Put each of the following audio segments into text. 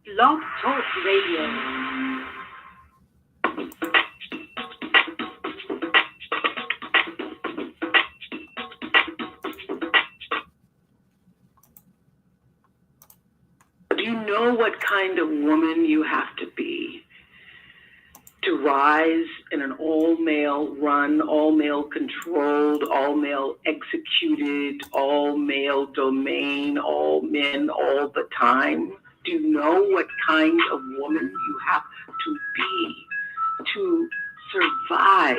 Blog Talk Radio. Do you know what kind of woman you have to be to rise in an all-male run, all-male controlled, all-male executed, all-male domain, all men all the time? Do you know what kind of woman you have to be to survive,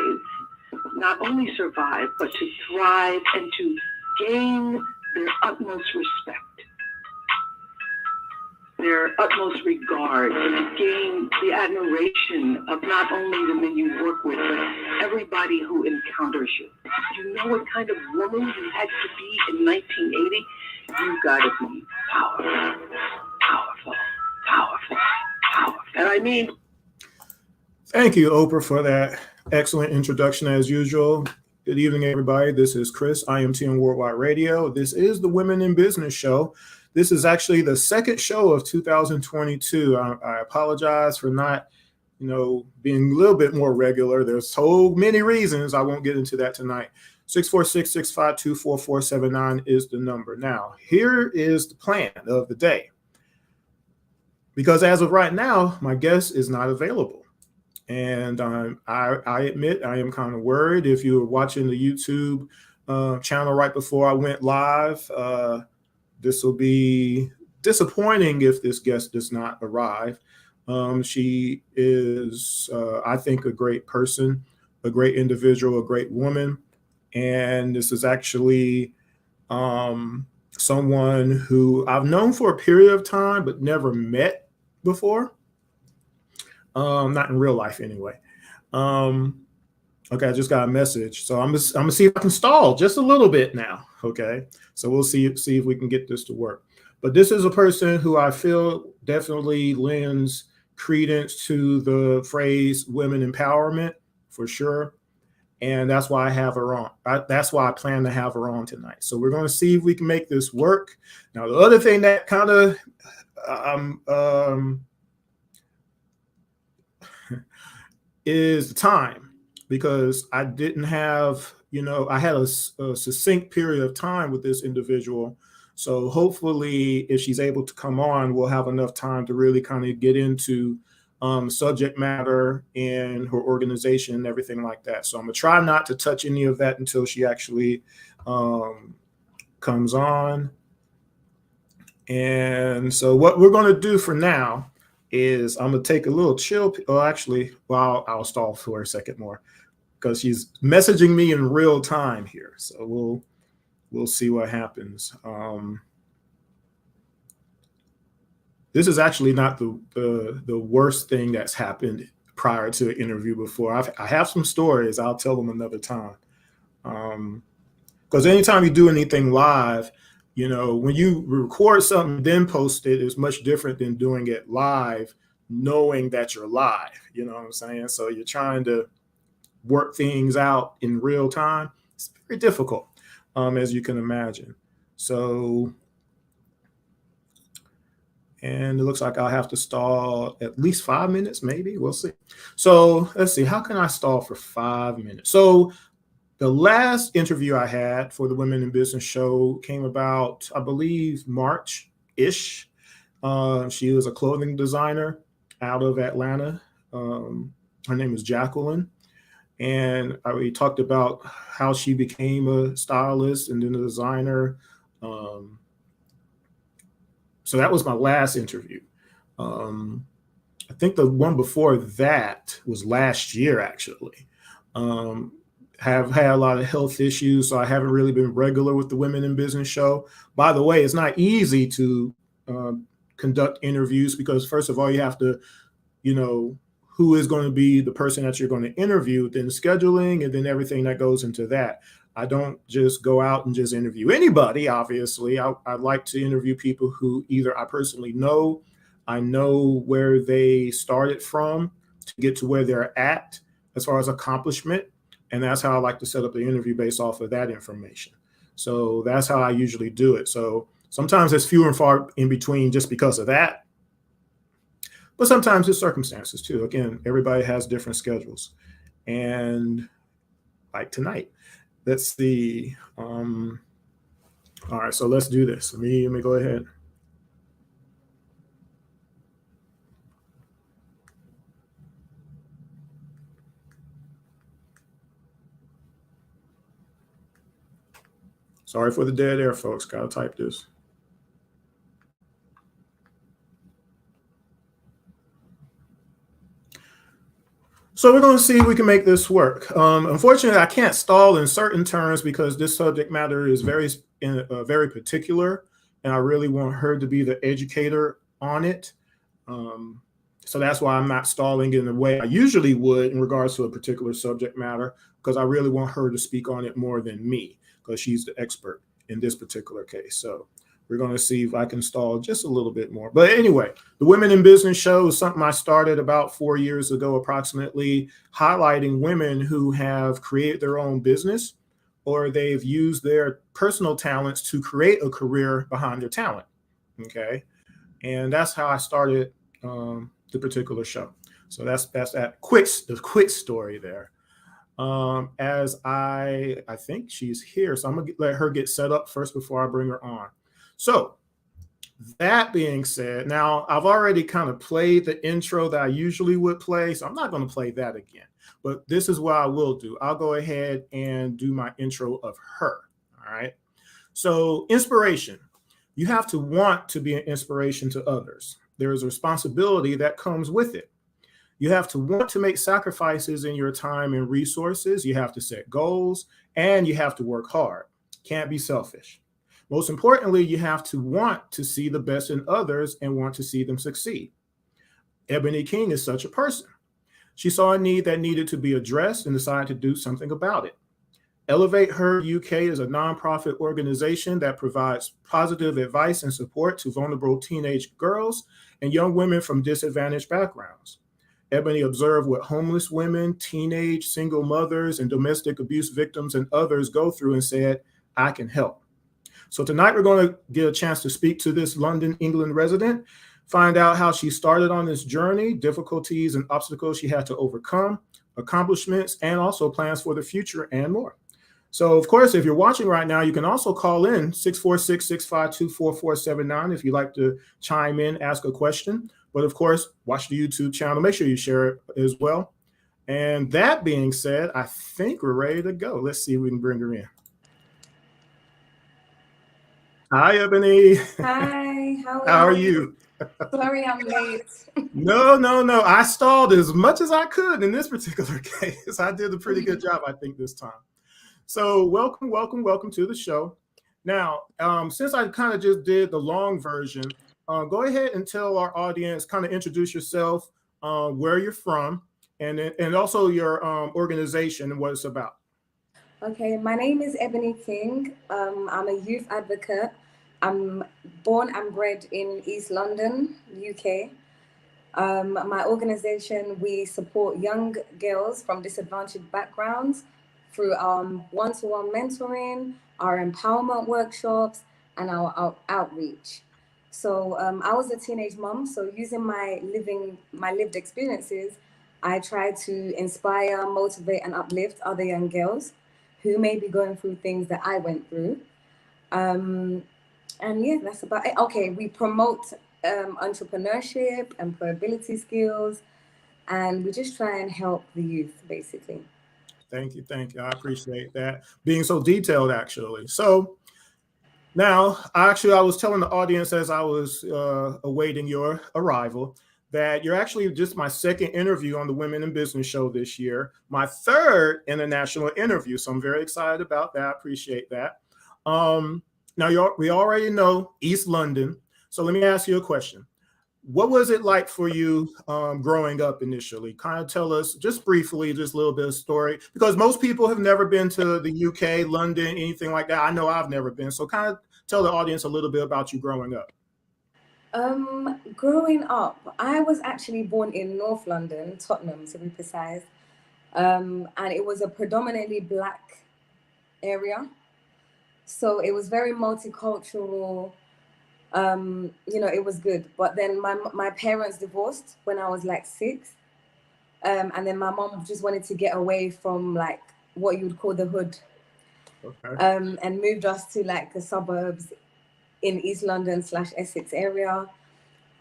not only survive, but to thrive and to gain their utmost respect, their utmost regard, and to gain the admiration of not only the men you work with, but everybody who encounters you? Do you know what kind of woman you had to be in 1980? You gotta be powerful, powerful, powerful, powerful. And I mean... Thank you, Oprah, for that excellent introduction as usual. Good evening, everybody. This is Chris, IMTM Worldwide Radio. This is the Women in Business Show. This is actually the second show of 2022. I apologize for not, being a little bit more regular. There's so many reasons. I won't get into that tonight. 646-652-4479 is the number. Now, here is the plan of the day. Because as of right now, my guest is not available. And I admit I am kind of worried. If you were watching the YouTube channel right before I went live, this will be disappointing if this guest does not arrive. She is, I think, a great person, a great individual, a great woman. And this is actually someone who I've known for a period of time, but never met before. Not in real life anyway. Okay, I just got a message. So I'm gonna see if I can stall just a little bit now. Okay, so we'll see if we can get this to work. But this is a person who I feel definitely lends credence to the phrase women empowerment for sure. And that's why I have her on. That's why I plan to have her on tonight. So we're going to see if we can make this work. Now, the other thing that kind of is the time, because I didn't have, I had a succinct period of time with this individual. So hopefully if she's able to come on, we'll have enough time to really kind of get into subject matter and her organization and everything like that. So I'm gonna try not to touch any of that until she actually comes on. And so what we're gonna do for now is I'm gonna take a little chill. I'll stall for a second more because she's messaging me in real time here. So we'll see what happens. This is actually not the worst thing that's happened prior to an interview before. I have some stories. I'll tell them another time. Because anytime you do anything live, when you record something, then post it is much different than doing it live, knowing that you're live. You know what I'm saying? So you're trying to work things out in real time. It's very difficult, as you can imagine. So, and it looks like I'll have to stall at least 5 minutes, maybe. We'll see. So let's see. How can I stall for 5 minutes? So the last interview I had for the Women in Business Show came about, I believe, March-ish. She was a clothing designer out of Atlanta. Her name is Jacqueline. And we talked about how she became a stylist and then a designer. So that was my last interview. I think the one before that was last year, actually. Have had a lot of health issues, so I haven't really been regular with the Women in Business Show. By the way, it's not easy to conduct interviews because, first of all, you have to, who is going to be the person that you're going to interview, then scheduling, and then everything that goes into that. I don't just go out and just interview anybody, obviously. I like to interview people who either I personally know, I know where they started from to get to where they're at as far as accomplishment. And that's how I like to set up the interview based off of that information. So that's how I usually do it. So sometimes there's few and far in between just because of that. but sometimes it's circumstances too. Again, everybody has different schedules. And like tonight, let's see. All right, so let's do this. Let me go ahead. Sorry for the dead air, folks. Gotta type this. So we're going to see if we can make this work. Unfortunately, I can't stall in certain terms because this subject matter is very particular, and I really want her to be the educator on it. Um, so that's why I'm not stalling in the way I usually would in regards to a particular subject matter, because I really want her to speak on it more than me, because she's the expert in this particular case. So we're going to see if I can stall just a little bit more. But anyway, the Women in Business Show is something I started about 4 years ago, approximately, highlighting women who have created their own business or they've used their personal talents to create a career behind their talent. Okay. And that's how I started the particular show. So that's the quick story there. As I think she's here, so I'm gonna let her get set up first before I bring her on. So that being said, now I've already kind of played the intro that I usually would play, so I'm not going to play that again. But this is what I will do. I'll go ahead and do my intro of her. All right. So inspiration. You have to want to be an inspiration to others. There is a responsibility that comes with it. You have to want to make sacrifices in your time and resources. You have to set goals and you have to work hard. Can't be selfish. Most importantly, you have to want to see the best in others and want to see them succeed. Ebony King is such a person. She saw a need that needed to be addressed and decided to do something about it. Elevate Her UK is a nonprofit organization that provides positive advice and support to vulnerable teenage girls and young women from disadvantaged backgrounds. Ebony observed what homeless women, teenage single mothers, and domestic abuse victims and others go through and said, I can help. So tonight we're going to get a chance to speak to this London, England resident, find out how she started on this journey, difficulties and obstacles she had to overcome, accomplishments, and also plans for the future and more. So, of course, if you're watching right now, you can also call in 646-652-4479 if you'd like to chime in, ask a question. But, of course, watch the YouTube channel. Make sure you share it as well. And that being said, I think we're ready to go. Let's see if we can bring her in. Hi, Ebony. Hi, how are you? Sorry I'm late. No. I stalled as much as I could in this particular case. I did a pretty good job, I think, this time. So welcome to the show. Now, since I kind of just did the long version, go ahead and tell our audience, kind of introduce yourself, where you're from, and also your organization and what it's about. Okay, my name is Ebony King. I'm a youth advocate. I'm born and bred in East London, UK. My organization, we support young girls from disadvantaged backgrounds through one-to-one mentoring, our empowerment workshops, and our outreach. So I was a teenage mom, so using my lived experiences, I try to inspire, motivate, and uplift other young girls who may be going through things that I went through. And yeah, that's about it. Okay, we promote entrepreneurship, employability skills, and we just try and help the youth, basically. Thank you. I appreciate that. Being so detailed, actually. So now, actually, I was telling the audience as I was awaiting your arrival that you're actually just my second interview on the Women in Business Show this year, my third international interview. So I'm very excited about that. I appreciate that. Now, we already know East London. So let me ask you a question. What was it like for you growing up initially? Kind of tell us just briefly, just a little bit of story, because most people have never been to the UK, London, anything like that. I know I've never been. So kind of tell the audience a little bit about you growing up. Growing up, I was actually born in North London, Tottenham to be precise. And it was a predominantly Black area. So it was very multicultural. You know, it was good. But then my parents divorced when I was like 6. And then my mom just wanted to get away from like what you would call the hood. Okay. And moved us to like the suburbs in East London / Essex area.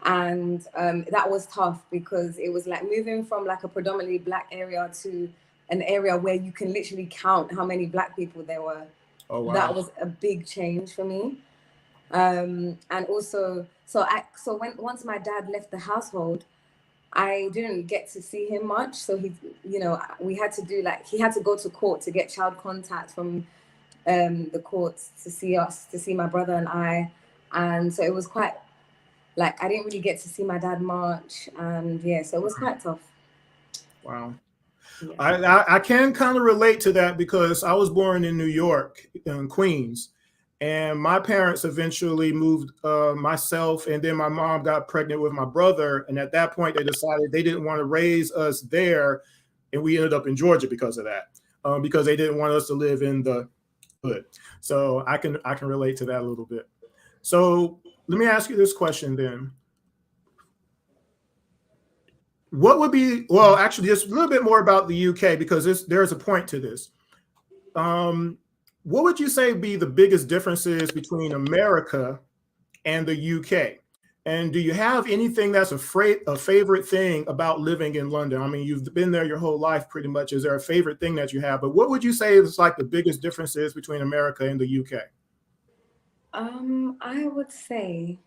And that was tough because it was like moving from like a predominantly black area to an area where you can literally count how many black people there were. Oh, wow. That was a big change for me. And also, so once my dad left the household, I didn't get to see him much. So he, you know, we had to do like, he had to go to court to get child contact from the courts to see us, to see my brother and I. And so it was quite, like, I didn't really get to see my dad much. And yeah, so it was quite tough. Wow. Yeah. I can kind of relate to that because I was born in New York, in Queens, and my parents eventually moved, myself, and then my mom got pregnant with my brother. And at that point, they decided they didn't want to raise us there, and we ended up in Georgia because of that, because they didn't want us to live in the hood. So I can relate to that a little bit. So let me ask you this question then. What would be, well, actually, just a little bit more about the UK, because there's a point to this. What would you say be the biggest differences between America and the UK? And do you have anything that's a favorite thing about living in London? I mean, you've been there your whole life pretty much. Is there a favorite thing that you have? But what would you say is like the biggest differences between America and the UK? I would say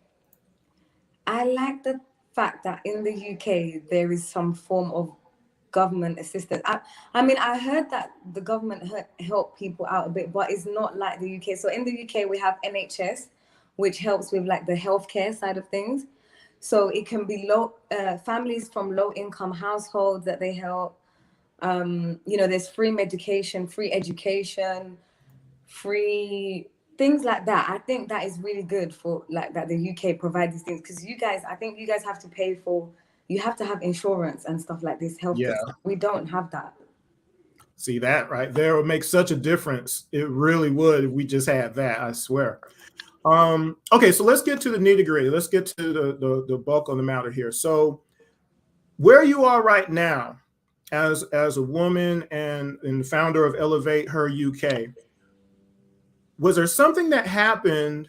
I like the fact that in the UK there is some form of government assistance. I mean, I heard that the government help people out a bit, but it's not like the UK. So in the UK we have NHS, which helps with like the healthcare side of things. So it can be low families from low income households that they help. You know, there's free medication, free education, free things like that. I think that is really good for like that the UK provide these things, because you guys, I think you guys have to pay for, you have to have insurance and stuff like this, healthcare. Yeah. We don't have that. See, that right there would make such a difference. It really would if we just had that, I swear. Okay, so let's get to the nitty gritty. Let's get to the bulk of the matter here. So where you are right now as a woman and the founder of Elevate Her UK, was there something that happened?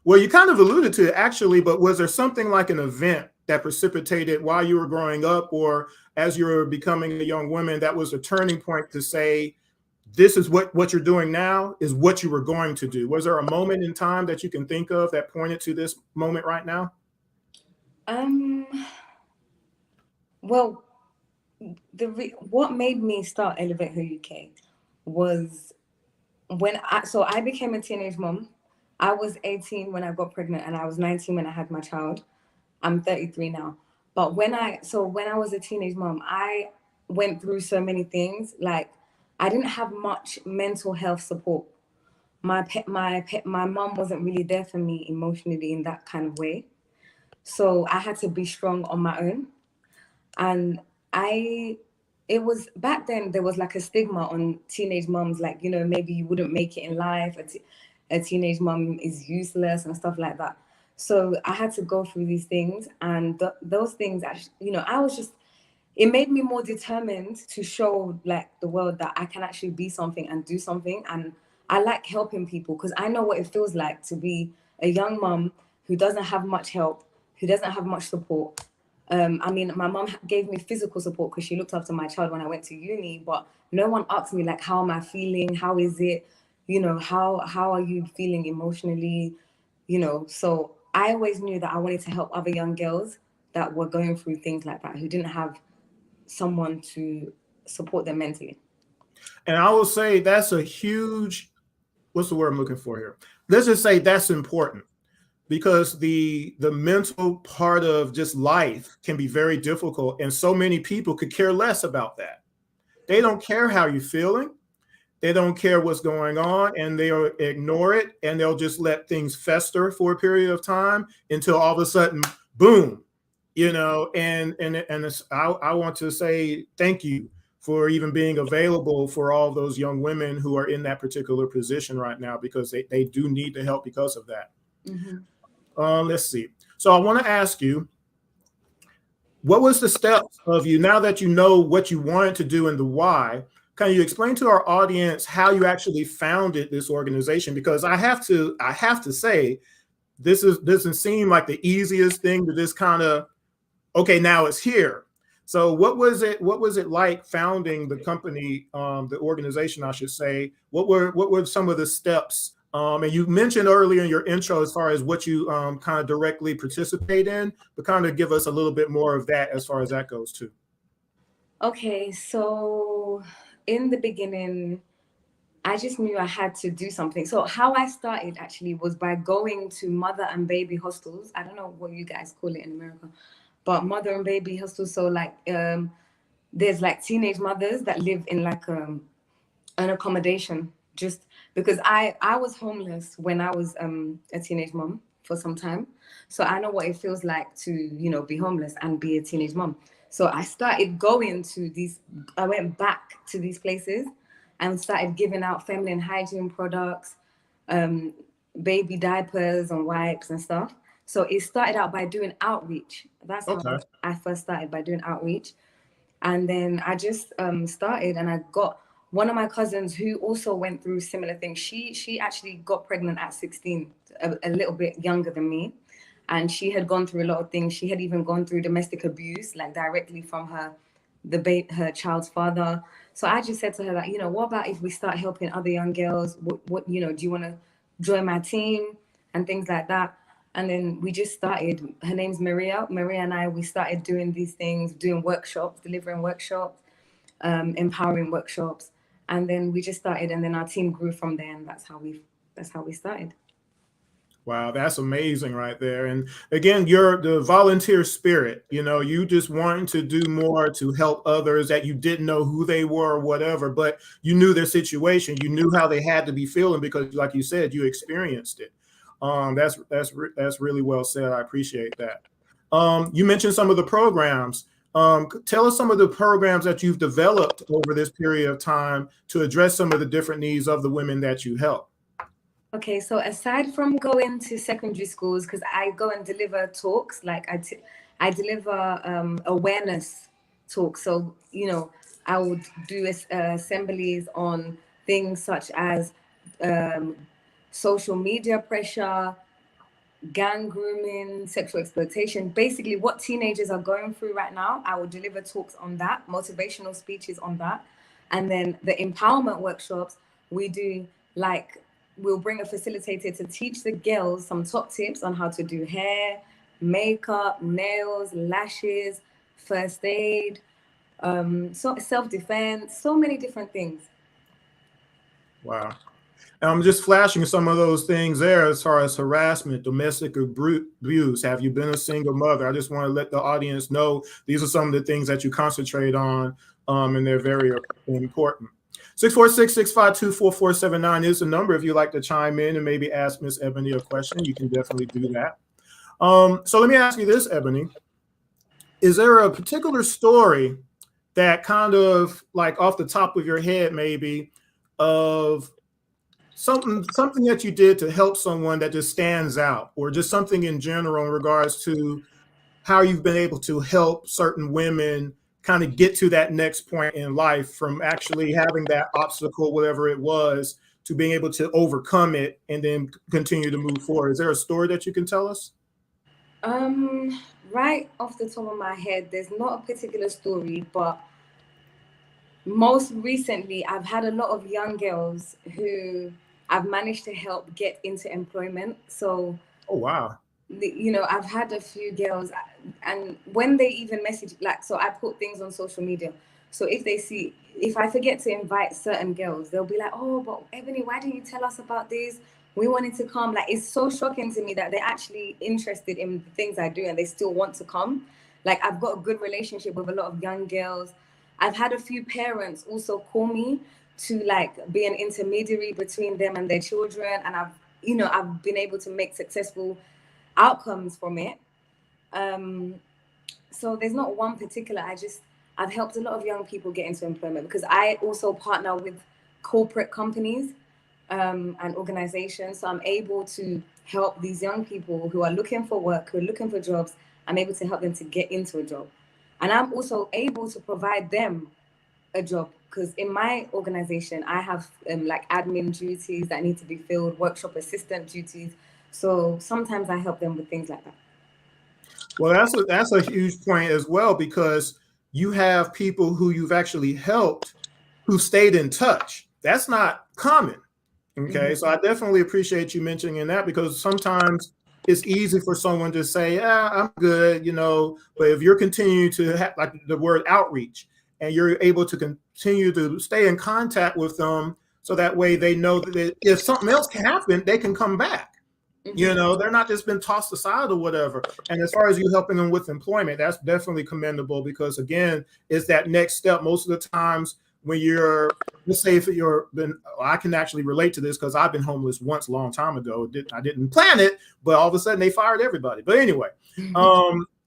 Well, you kind of alluded to it actually, but was there something like an event that precipitated while you were growing up or as you were becoming a young woman that was a turning point to say, this is what you're doing now is what you were going to do? Was there a moment in time that you can think of that pointed to this moment right now? Well, what made me start Elevate Her UK was when I became a teenage mom. I was 18 when I got pregnant and I was 19 when I had my child. I'm 33 now. But when I was a teenage mom, I went through so many things. Like, I didn't have much mental health support. My mom wasn't really there for me emotionally in that kind of way. So I had to be strong on my own. And it was back then, there was like a stigma on teenage moms, like, you know, maybe you wouldn't make it in life. A teenage mom is useless and stuff like that. So I had to go through these things, and those things actually, you know, it made me more determined to show like the world that I can actually be something and do something. And I like helping people because I know what it feels like to be a young mom who doesn't have much help, who doesn't have much support. I mean, my mom gave me physical support because she looked after my child when I went to uni, but no one asked me like, how am I feeling? How is it? You know, how are you feeling emotionally? You know, so I always knew that I wanted to help other young girls that were going through things like that, who didn't have someone to support them mentally. And I will say that's a huge, what's the word I'm looking for here? Let's just say that's important, because the mental part of just life can be very difficult, and so many people could care less about that. They don't care how you're feeling. They don't care what's going on, and they'll ignore it, and they'll just let things fester for a period of time until all of a sudden, boom, you know. And I want to say thank you for even being available for all those young women who are in that particular position right now, because they do need the help because of that. Mm-hmm. Let's see. So I want to ask you, what was the steps of you, now that you know what you wanted to do and the why, can you explain to our audience how you actually founded this organization? Because I have to say, doesn't seem like the easiest thing to just kind of, okay, now it's here. So what was it like founding the company, the organization, I should say? What were some of the steps? And you mentioned earlier in your intro as far as what you kind of directly participate in, but kind of give us a little bit more of that as far as that goes too. Okay, so in the beginning, I just knew I had to do something. So how I started actually was by going to mother and baby hostels. I don't know what you guys call it in America, but mother and baby hostels. So like there's like teenage mothers that live in like an accommodation, just because I was homeless when I was a teenage mom for some time, so I know what it feels like to be homeless and be a teenage mom. So I started going to these, I went back to these places and started giving out feminine hygiene products, um, baby diapers and wipes and stuff. So it started out by doing outreach. That's how Okay. I first started, by doing outreach. And then I just started, and I got one of my cousins who also went through similar things. She actually got pregnant at 16, a little bit younger than me. And she had gone through a lot of things. She had even gone through domestic abuse, like directly from her child's father. So I just said to her, like, what about if we start helping other young girls? What do you want to join my team and things like that? And then we just started. Her name's Maria. Maria and I, we started doing these things, doing workshops, delivering workshops, empowering workshops. And then we just started, and then our team grew from there, and that's how we started. Wow, that's amazing right there. And again, you're the volunteer spirit, you just wanting to do more to help others that you didn't know who they were or whatever, but you knew their situation. You knew how they had to be feeling because, like you said, you experienced it. That's really well said. I appreciate that. You mentioned some of the programs. Tell us some of the programs that you've developed over this period of time to address some of the different needs of the women that you help. Okay, so aside from going to secondary schools, because I go and deliver talks, like I deliver awareness talks. So, I would do assemblies on things such as um, social media pressure, gang grooming, sexual exploitation, basically what teenagers are going through right now. I will deliver talks on that, motivational speeches on that. And then the empowerment workshops, we do like, we'll bring a facilitator to teach the girls some top tips on how to do hair, makeup, nails, lashes, first aid, so self-defense, so many different things. Wow. I'm just flashing some of those things there as far as harassment, domestic abuse. Have you been a single mother? I just want to let the audience know these are some of the things that you concentrate on, and they're very important. 646-652-4479 is the number if you'd like to chime in and maybe ask Miss Ebony a question. You can definitely do that. So let me ask you this, Ebony. Is there a particular story that kind of, like, off the top of your head maybe, of something that you did to help someone that just stands out, or just something in general in regards to how you've been able to help certain women kind of get to that next point in life, from actually having that obstacle, whatever it was, to being able to overcome it and then continue to move forward? Is there a story that you can tell us? Right off the top of my head, there's not a particular story, but most recently, I've had a lot of young girls who I've managed to help get into employment. So, Oh, wow. I've had a few girls, and when they even message, like, so I put things on social media. So if I forget to invite certain girls, they'll be like, "Oh, but Ebony, why didn't you tell us about this? We wanted to come." Like, it's so shocking to me that they're actually interested in the things I do and they still want to come. Like, I've got a good relationship with a lot of young girls. I've had a few parents also call me to like be an intermediary between them and their children, and I've been able to make successful outcomes from it. Um, so there's not one particular. I've helped a lot of young people get into employment because I also partner with corporate companies. and organizations. So I'm able to help these young people who are looking for work, who are looking for jobs. I'm able to help them to get into a job. And I'm also able to provide them a job, because in my organization, I have like admin duties that need to be filled, workshop assistant duties. So sometimes I help them with things like that. Well, that's a huge point as well, because you have people who you've actually helped who stayed in touch. That's not common. Okay, so I definitely appreciate you mentioning that, because sometimes it's easy for someone to say, "Yeah, I'm good," but if you're continuing to have, like, the word outreach, and you're able to continue to stay in contact with them, so that way they know that if something else can happen, they can come back. They're not just been tossed aside or whatever. And as far as you helping them with employment, that's definitely commendable, because again, it's that next step. Most of the times when let's say if I can actually relate to this, because I've been homeless once a long time ago. I didn't plan it, but all of a sudden they fired everybody. But anyway,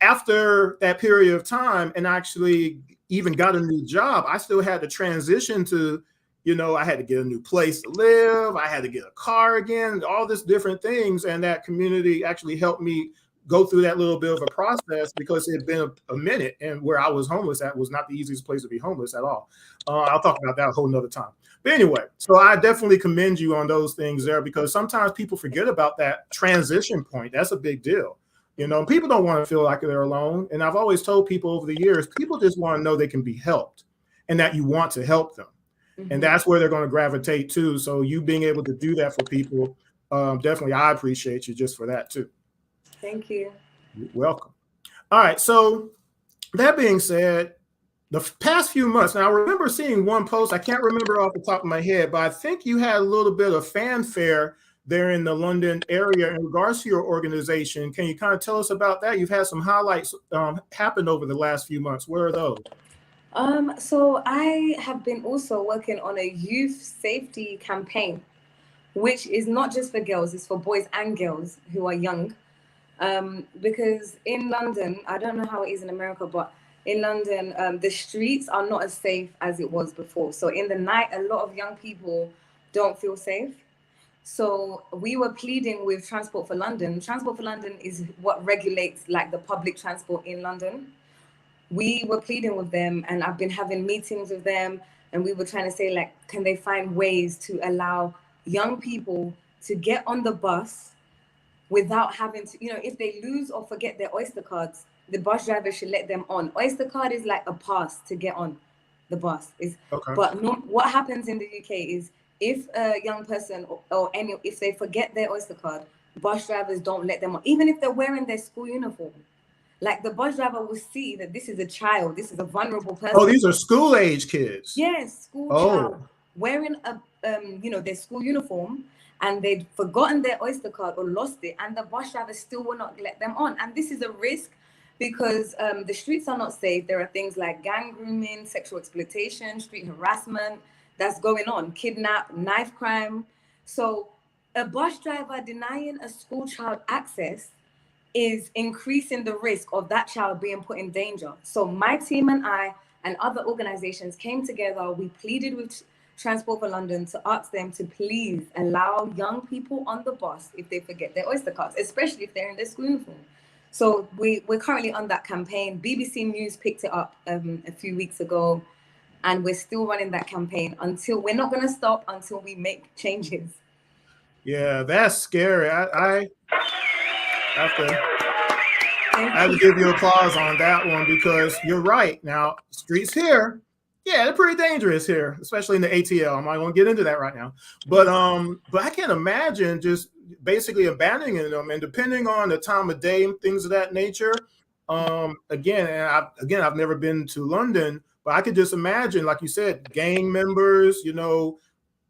after that period of time, and actually even got a new job, I still had to transition to, I had to get a new place to live. I had to get a car again, all these different things. And that community actually helped me go through that little bit of a process, because it had been a minute, and where I was homeless at was not the easiest place to be homeless at all. I'll talk about that a whole nother time. But anyway, so I definitely commend you on those things there, because sometimes people forget about that transition point. That's a big deal. People don't want to feel like they're alone. And I've always told people over the years, people just want to know they can be helped, and that you want to help them. And that's where they're going to gravitate to. So you being able to do that for people, definitely, I appreciate you just for that too. Thank you. You're welcome. All right. So that being said, the past few months, now I remember seeing one post, I can't remember off the top of my head, but I think you had a little bit of fanfare there in the London area in regards to your organization. Can you kind of tell us about that? You've had some highlights happen over the last few months. Where are those? So I have been also working on a youth safety campaign, which is not just for girls, it's for boys and girls who are young. Because in London, I don't know how it is in America, but in London, the streets are not as safe as it was before. So in the night, a lot of young people don't feel safe. So we were pleading with Transport for London. Transport for London is what regulates like the public transport in London. We were pleading with them, and I've been having meetings with them, and we were trying to say, like, can they find ways to allow young people to get on the bus without having to, if they lose or forget their Oyster cards, the bus driver should let them on. Oyster card is like a pass to get on the bus. Okay. But what happens in the UK is, if a young person if they forget their Oyster card, bus drivers don't let them on, even if they're wearing their school uniform. Like, the bus driver will see that this is a child, this is a vulnerable person. Oh, these are school age kids. Yes, child wearing their school uniform, and they'd forgotten their Oyster card or lost it, and the bus driver still will not let them on. And this is a risk, because the streets are not safe. There are things like gang grooming, sexual exploitation, street harassment that's going on, kidnap, knife crime. So a bus driver denying a school child access is increasing the risk of that child being put in danger. So my team and I and other organizations came together. We pleaded with Transport for London to ask them to please allow young people on the bus if they forget their Oyster cards, especially if they're in their school uniform. So we're currently on that campaign. BBC News picked it up a few weeks ago, and we're still running that campaign we're not going to stop until we make changes. Yeah, that's scary. I have to give you applause on that one, because you're right. Now, streets here, yeah, they're pretty dangerous here, especially in the ATL. I'm not going to get into that right now, but I can't imagine just basically abandoning them, and depending on the time of day and things of that nature. I've never been to London, but I could just imagine, like you said, gang members,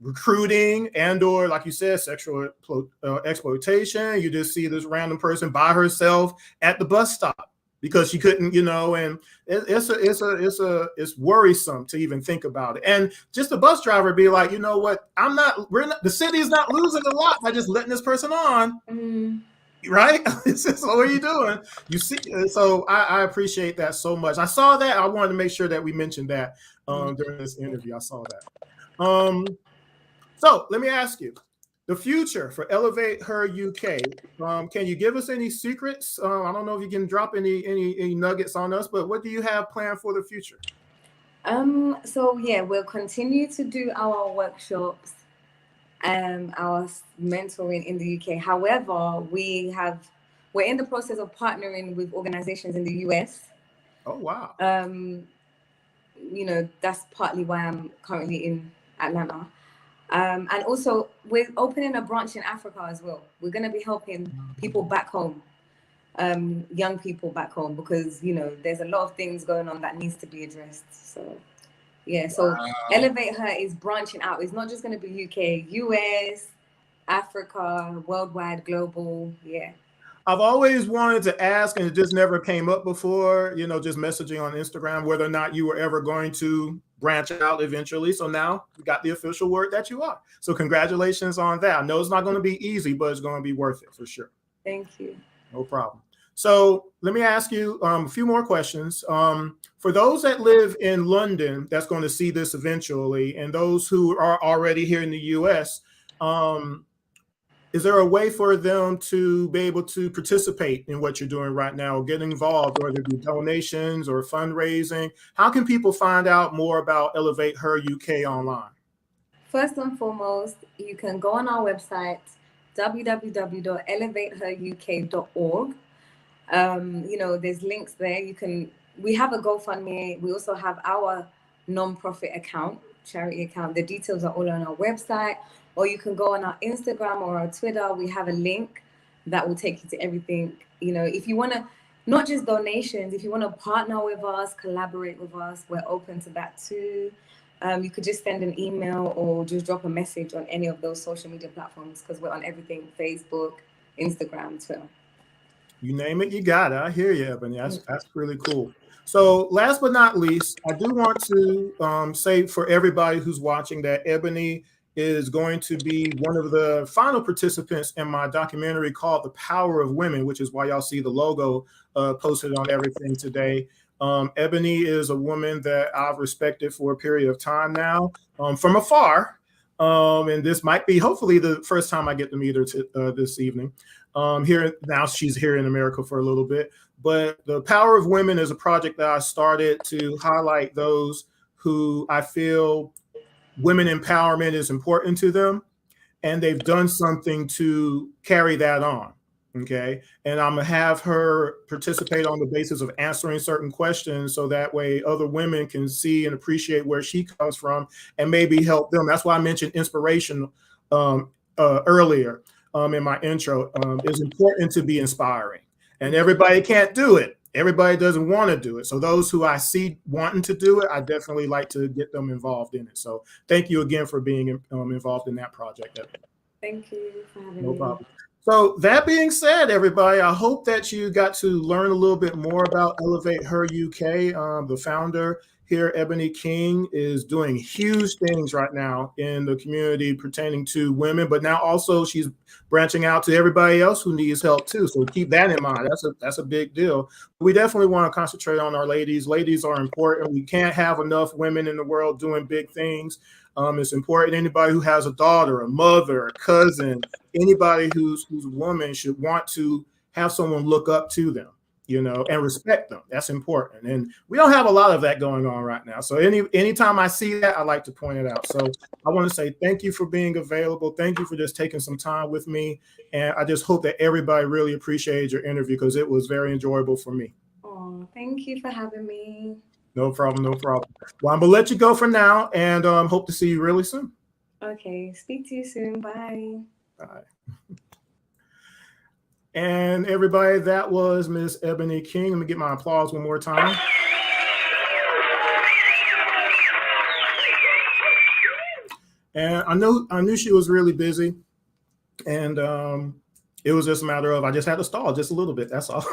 recruiting, and or, like you said, sexual exploitation. You just see this random person by herself at the bus stop because she couldn't, and it's worrisome to even think about it. And just the bus driver be like, you know what, the city is not losing a lot by just letting this person on. Right? So what are you doing? You see, so I appreciate that so much. I saw that. I wanted to make sure that we mentioned that during this interview. I saw that. So let me ask you, the future for Elevate Her UK. Can you give us any secrets? I don't know if you can drop any nuggets on us, but what do you have planned for the future? So yeah, we'll continue to do our workshops, our mentoring in the UK. However, we're in the process of partnering with organizations in the US. Oh, wow. That's partly why I'm currently in Atlanta. And also, we're opening a branch in Africa as well. We're going to be helping people back home, young people back home, because, there's a lot of things going on that needs to be addressed. So, yeah. So Elevate Her is branching out. It's not just going to be UK, US, Africa, worldwide, global. Yeah. I've always wanted to ask, and it just never came up before, just messaging on Instagram, whether or not you were ever going to branch out eventually. So now you got the official word that you are. So congratulations on that. I know it's not going to be easy, but it's going to be worth it for sure. Thank you. No problem. So let me ask you a few more questions. For those that live in London, that's going to see this eventually, and those who are already here in the US, is there a way for them to be able to participate in what you're doing right now, or get involved, whether it be donations or fundraising? How can people find out more about Elevate Her UK online? First and foremost, you can go on our website, www.elevateheruk.org. There's links there. We have a GoFundMe. We also have our non-profit account, charity account. The details are all on our website. Or you can go on our Instagram or our Twitter. We have a link that will take you to everything. If you want to, not just donations, if you want to partner with us, collaborate with us, we're open to that too. You could just send an email or just drop a message on any of those social media platforms, because we're on everything: Facebook, Instagram, Twitter. You name it, you got it. I hear you, Ebony. That's really cool. So last but not least, I do want to say for everybody who's watching that Ebony is going to be one of the final participants in my documentary called The Power of Women, which is why y'all see the logo posted on everything today. Ebony is a woman that I've respected for a period of time now, from afar. And this might be hopefully the first time I get to meet her this evening. Now she's here in America for a little bit. But The Power of Women is a project that I started to highlight those who I feel women empowerment is important to them, and they've done something to carry that on. Okay. And I'm going to have her participate on the basis of answering certain questions, so that way other women can see and appreciate where she comes from and maybe help them. That's why I mentioned inspiration earlier in my intro. It's important to be inspiring, and everybody can't do it. Everybody doesn't want to do it. So those who I see wanting to do it, I definitely like to get them involved in it. So thank you again for being involved in that project. Thank you for having me. No problem. So that being said, everybody, I hope that you got to learn a little bit more about Elevate Her UK. The founder here, Ebony King, is doing huge things right now in the community pertaining to women, but now also she's branching out to everybody else who needs help too. So keep that in mind. That's a big deal. We definitely want to concentrate on our ladies. Ladies are important. We can't have enough women in the world doing big things. It's important. Anybody who has a daughter, a mother, a cousin, anybody who's a woman should want to have someone look up to them, and respect them. That's important. And we don't have a lot of that going on right now. So anytime I see that, I like to point it out. So I want to say thank you for being available. Thank you for just taking some time with me. And I just hope that everybody really appreciated your interview, because it was very enjoyable for me. Oh, thank you for having me. No problem. No problem. Well, I'm going to let you go for now, and hope to see you really soon. Okay. Speak to you soon. Bye. Bye. And everybody, that was Miss Ebony King. Let me get my applause one more time. And I knew she was really busy, and it was just a matter of I just had to stall just a little bit. That's all.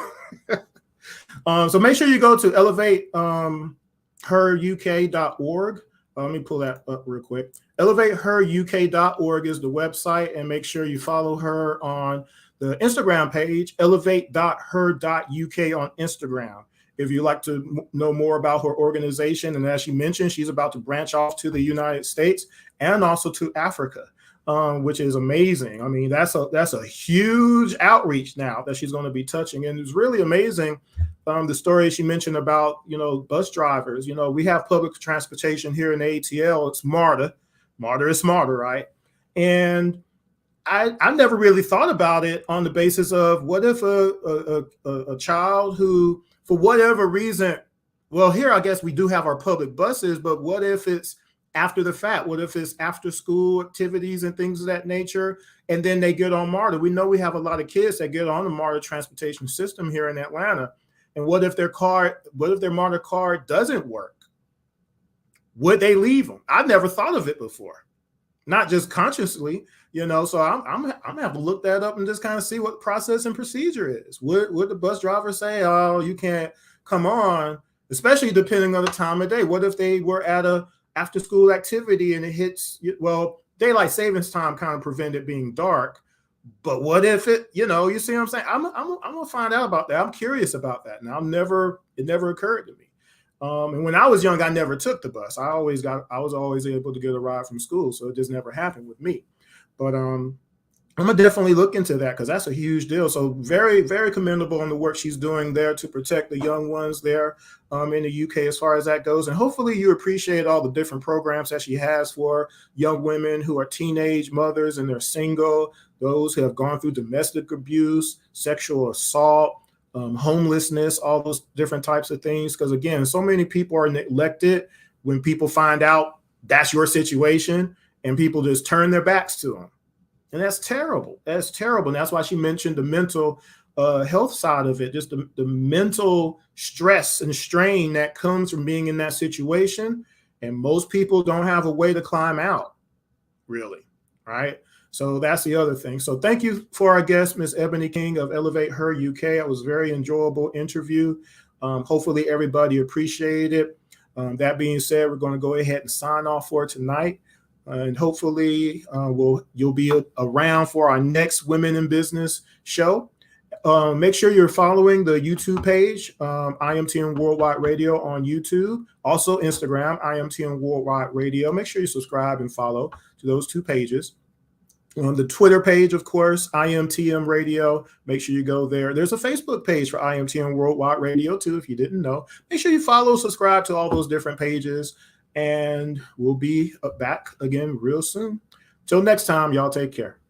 So make sure you go to elevateheruk.org. Let me pull that up real quick. Elevateheruk.org is the website, and make sure you follow her on the Instagram page, elevate.her.uk on Instagram. If you'd like to know more about her organization, and as she mentioned, she's about to branch off to the United States and also to Africa. which is amazing. I mean, that's a huge outreach now that she's going to be touching. And it's really amazing. The story she mentioned about, bus drivers. We have public transportation here in the ATL. It's MARTA. MARTA is smarter, right? And I never really thought about it on the basis of what if a child who, for whatever reason, well, here I guess we do have our public buses, but what if it's after the fact? What if it's after school activities and things of that nature? And then they get on MARTA. We know we have a lot of kids that get on the MARTA transportation system here in Atlanta. And what if their MARTA card doesn't work? Would they leave them? I've never thought of it before, not just consciously, So I'm gonna have to look that up and just kind of see what the process and procedure is. Would the bus driver say, "Oh, you can't come on," especially depending on the time of day? What if they were at a after school activity and it hits? Well, daylight savings time kind of prevent it being dark, but what if it? You see what I'm saying? I'm gonna find out about that. I'm curious about that. Now, it never occurred to me. And when I was young, I never took the bus. I was always able to get a ride from school, so it just never happened with me. But I'm gonna definitely look into that because that's a huge deal. So very, very commendable on the work she's doing there to protect the young ones there in the UK as far as that goes. And hopefully you appreciate all the different programs that she has for young women who are teenage mothers and they're single, those who have gone through domestic abuse, sexual assault, homelessness, all those different types of things. Because again, so many people are neglected when people find out that's your situation and people just turn their backs to them. And that's terrible. That's terrible. And that's why she mentioned the mental health side of it, just the mental stress and strain that comes from being in that situation. And most people don't have a way to climb out, really, right? So that's the other thing. So thank you for our guest, Miss Ebony King of Elevate Her UK. It was a very enjoyable interview. Hopefully everybody appreciated it. That being said, we're going to go ahead and sign off for tonight. And hopefully you'll be around for our next Women in Business show. Make sure you're following the YouTube page, IMTM Worldwide Radio on YouTube. Also Instagram, IMTM Worldwide Radio. Make sure you subscribe and follow to those two pages. On the Twitter page, of course, IMTM Radio. Make sure you go there. There's a Facebook page for IMTM Worldwide Radio, too, if you didn't know. Make sure you follow, subscribe to all those different pages, and we'll be back again real soon. Till next time, y'all take care.